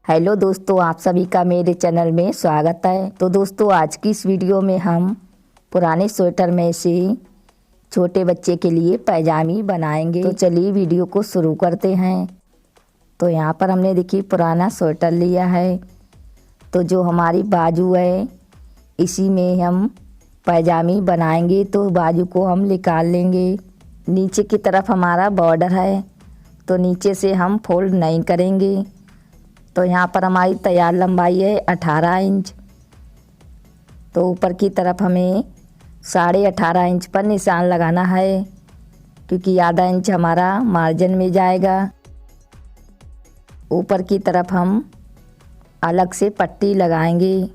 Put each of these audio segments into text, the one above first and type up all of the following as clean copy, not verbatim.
Hello दोस्तों, आप सभी का मेरे चैनल में स्वागत है। तो दोस्तों, आज की इस वीडियो में हम पुराने स्वेटर में से छोटे बच्चे के लिए पैजामी बनाएंगे। तो चलिए वीडियो को शुरू करते हैं। तो यहाँ पर हमने देखिए पुराना स्वेटर लिया है। तो जो हमारी बाजू है इसी में हम पैजामी बनाएंगे। तो बाजू को हम निकाल लेंगे। नीचे की तरफ हमारा बॉर्डर है तो नीचे से हम फोल्ड नहीं करेंगे। तो यहाँ पर हमारी तैयार लंबाई है 18 इंच। तो ऊपर की तरफ हमें 18.5 इंच पर निशान लगाना है, क्योंकि आधा इंच हमारा मार्जिन में जाएगा। ऊपर की तरफ हम अलग से पट्टी लगाएंगे।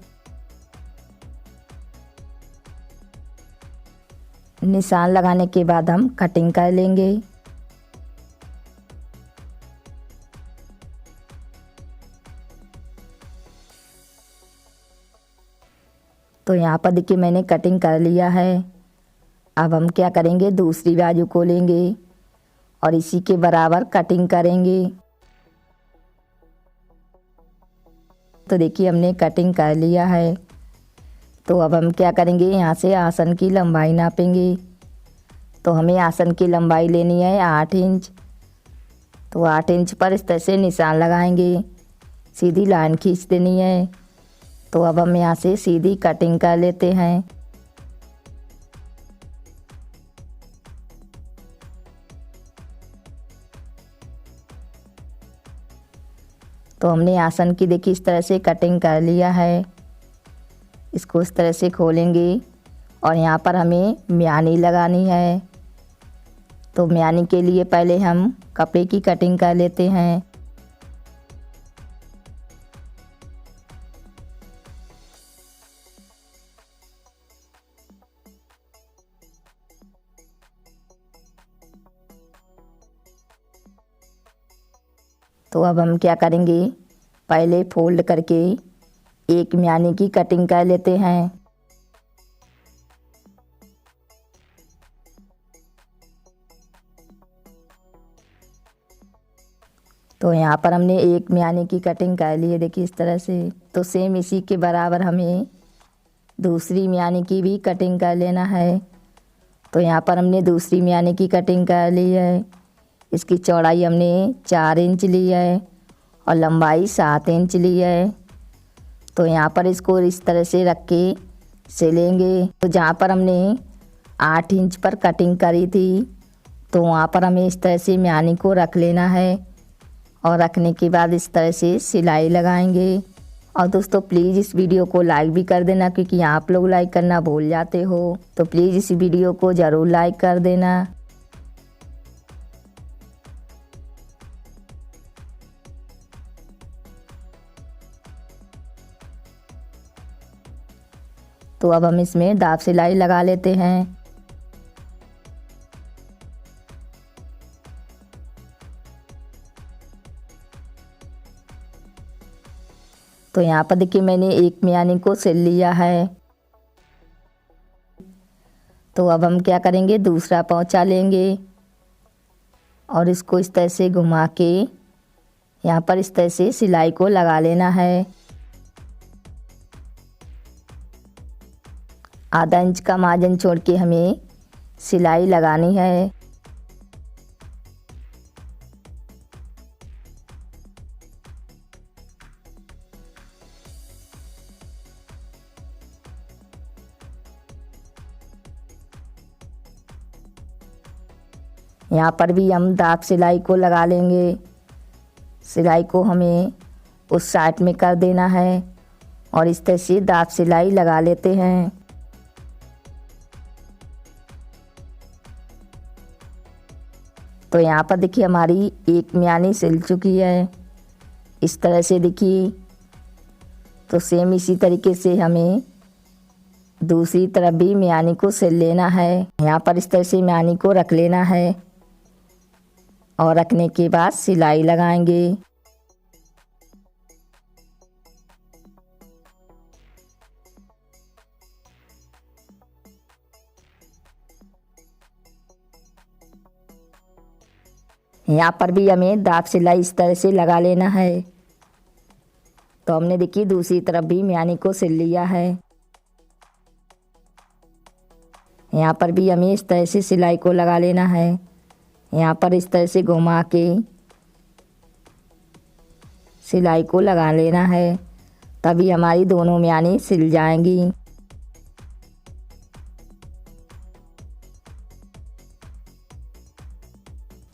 निशान लगाने के बाद हम कटिंग कर लेंगे। तो यहाँ पर देखिए मैंने कटिंग कर लिया है। अब हम क्या करेंगे, दूसरी बाजू को लेंगे और इसी के बराबर कटिंग करेंगे। तो देखिए हमने कटिंग कर लिया है। तो अब हम क्या करेंगे, यहाँ से आसन की लंबाई नापेंगे। तो हमें आसन की लंबाई लेनी है 8 इंच। तो 8 इंच पर इस तरह से निशान लगाएंगे, सीधी लाइन खींच देनी है। तो अब हम यहाँ से सीधी कटिंग कर लेते हैं। तो हमने आसन की देखिए इस तरह से कटिंग कर लिया है। इसको इस तरह से खोलेंगे और यहाँ पर हमें म्यानी लगानी है। तो म्यानी के लिए पहले हम कपड़े की कटिंग कर लेते हैं। तो अब हम क्या करेंगे, पहले फोल्ड करके एक म्यानी की कटिंग कर लेते हैं। तो यहाँ पर हमने एक म्यानी की कटिंग कर ली है देखिए इस तरह से। तो सेम इसी के बराबर हमें दूसरी म्यानी की भी कटिंग कर लेना है। तो यहाँ पर हमने दूसरी म्यानी की कटिंग कर ली है। इसकी चौड़ाई हमने 4 इंच ली है और लंबाई 7 इंच ली है। तो यहाँ पर इसको इस तरह से रख के सिलेंगे। तो जहाँ पर हमने 8 इंच पर कटिंग करी थी तो वहाँ पर हमें इस तरह से म्यानी को रख लेना है और रखने के बाद इस तरह से सिलाई लगाएंगे। और दोस्तों प्लीज़ इस वीडियो को लाइक भी कर देना, क्योंकि आप लोग लाइक करना भूल जाते हो। तो प्लीज़ इस वीडियो को ज़रूर लाइक कर देना। तो अब हम इसमें दाब सिलाई लगा लेते हैं। तो यहाँ पर देखिए मैंने एक म्यानी को सिल लिया है। तो अब हम क्या करेंगे, दूसरा पोंचा लेंगे और इसको इस तरह से घुमा के यहाँ पर इस तरह से सिलाई को लगा लेना है। आधा इंच का मार्जिन छोड़ के हमें सिलाई लगानी है। यहाँ पर भी हम दाब सिलाई को लगा लेंगे। सिलाई को हमें उस साइड में कर देना है और इस तरह से दाब सिलाई लगा लेते हैं। तो यहाँ पर देखिए हमारी एक म्यानी सिल चुकी है इस तरह से देखिए। तो सेम इसी तरीके से हमें दूसरी तरफ भी म्यानी को सिल लेना है। यहाँ पर इस तरह से म्यानी को रख लेना है और रखने के बाद सिलाई लगाएंगे। यहाँ पर भी हमें दाब सिलाई इस तरह से लगा लेना है। तो हमने देखिए दूसरी तरफ भी म्यानी को सिल लिया है। यहाँ पर भी हमें इस तरह से सिलाई को लगा लेना है। यहाँ पर इस तरह से घुमा के सिलाई को लगा लेना है, तभी हमारी दोनों म्यानी सिल जाएंगी।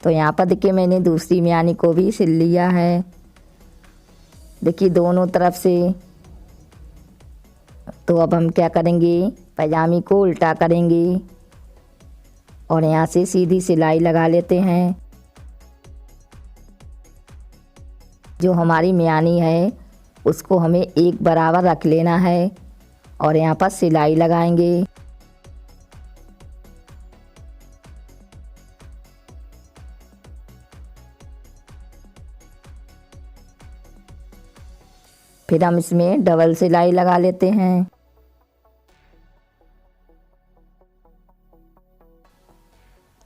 तो यहाँ पर देखिए मैंने दूसरी म्यानी को भी सिल लिया है। देखिए दोनों तरफ से। तो अब हम क्या करेंगे, पैजामी को उल्टा करेंगे और यहाँ से सीधी सिलाई लगा लेते हैं। जो हमारी म्यानी है उसको हमें एक बराबर रख लेना है और यहाँ पर सिलाई लगाएंगे। फिर हम इसमें डबल सिलाई लगा लेते हैं।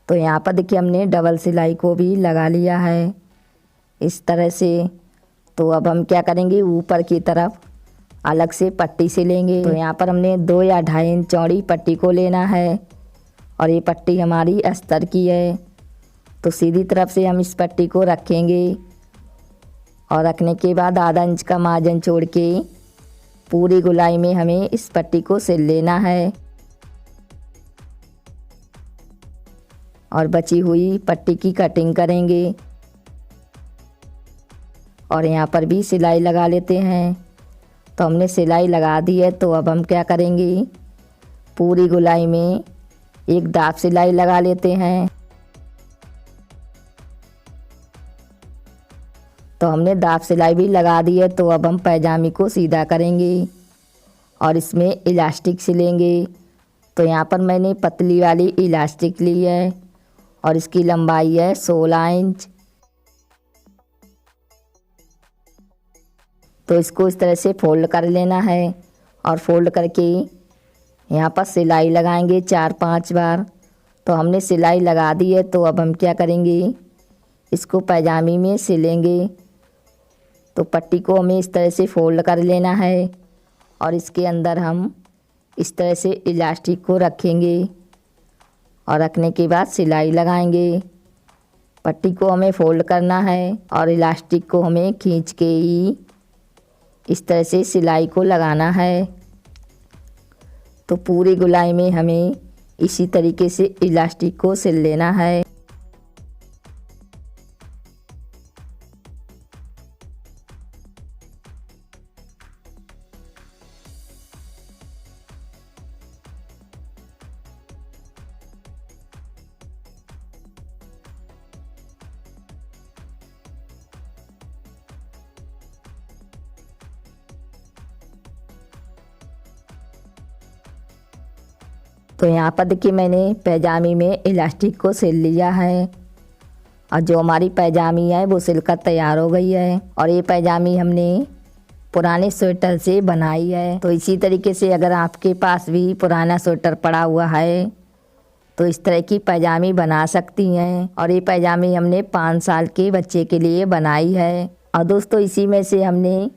तो यहाँ पर देखिए हमने डबल सिलाई को भी लगा लिया है इस तरह से। तो अब हम क्या करेंगे, ऊपर की तरफ अलग से पट्टी से लेंगे। तो यहाँ पर हमने 2 या 2.5 इंच चौड़ी पट्टी को लेना है और ये पट्टी हमारी अस्तर की है। तो सीधी तरफ से हम इस पट्टी को रखेंगे और रखने के बाद आधा इंच का मार्जिन छोड़ के पूरी गोलाई में हमें इस पट्टी को सिल लेना है और बची हुई पट्टी की कटिंग करेंगे और यहाँ पर भी सिलाई लगा लेते हैं। तो हमने सिलाई लगा दी है। तो अब हम क्या करेंगे, पूरी गोलाई में एक दाब सिलाई लगा लेते हैं। तो हमने दाब सिलाई भी लगा दी है। तो अब हम पैजामी को सीधा करेंगे और इसमें इलास्टिक सिलेंगे। तो यहाँ पर मैंने पतली वाली इलास्टिक ली है और इसकी लंबाई है 16 इंच। तो इसको इस तरह से फोल्ड कर लेना है और फोल्ड करके यहाँ पर सिलाई लगाएंगे 4-5 बार। तो हमने सिलाई लगा दी है। तो अब हम क्या करेंगे, इसको पैजामी में सिलेंगे। तो पट्टी को हमें इस तरह से फोल्ड कर लेना है और इसके अंदर हम इस तरह से इलास्टिक को रखेंगे और रखने के बाद सिलाई लगाएंगे। पट्टी को हमें फोल्ड करना है और इलास्टिक को हमें खींच के ही इस तरह से सिलाई को लगाना है। तो पूरी गोलाई में हमें इसी तरीके से इलास्टिक को सिल लेना है। तो यहाँ पर देखिए मैंने पैजामी में इलास्टिक को सिल लिया है और जो हमारी पैजामी है वो सिलकर तैयार हो गई है। और ये पैजामी हमने पुराने स्वेटर से बनाई है। तो इसी तरीके से अगर आपके पास भी पुराना स्वेटर पड़ा हुआ है तो इस तरह की पैजामी बना सकती हैं। और ये पैजामी हमने 5 साल के बच्चे के लिए बनाई है। और दोस्तों इसी में से हमने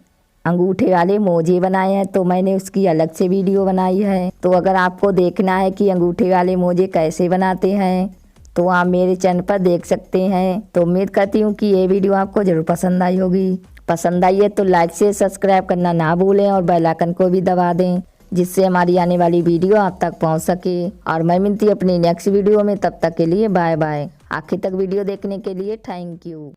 अंगूठे वाले मोजे बनाए हैं, तो मैंने उसकी अलग से वीडियो बनाई है। तो अगर आपको देखना है कि अंगूठे वाले मोजे कैसे बनाते हैं तो आप मेरे चैनल पर देख सकते हैं। तो उम्मीद करती हूँ कि ये वीडियो आपको ज़रूर पसंद आई होगी। पसंद आई है तो लाइक से सब्सक्राइब करना ना भूलें और बेल आइकन को भी दबा दें, जिससे हमारी आने वाली वीडियो आप तक पहुँच सके। और मैं मिलती हूँ अपनी नेक्स्ट वीडियो में, तब तक के लिए बाय बाय। आखिर तक वीडियो देखने के लिए थैंक यू।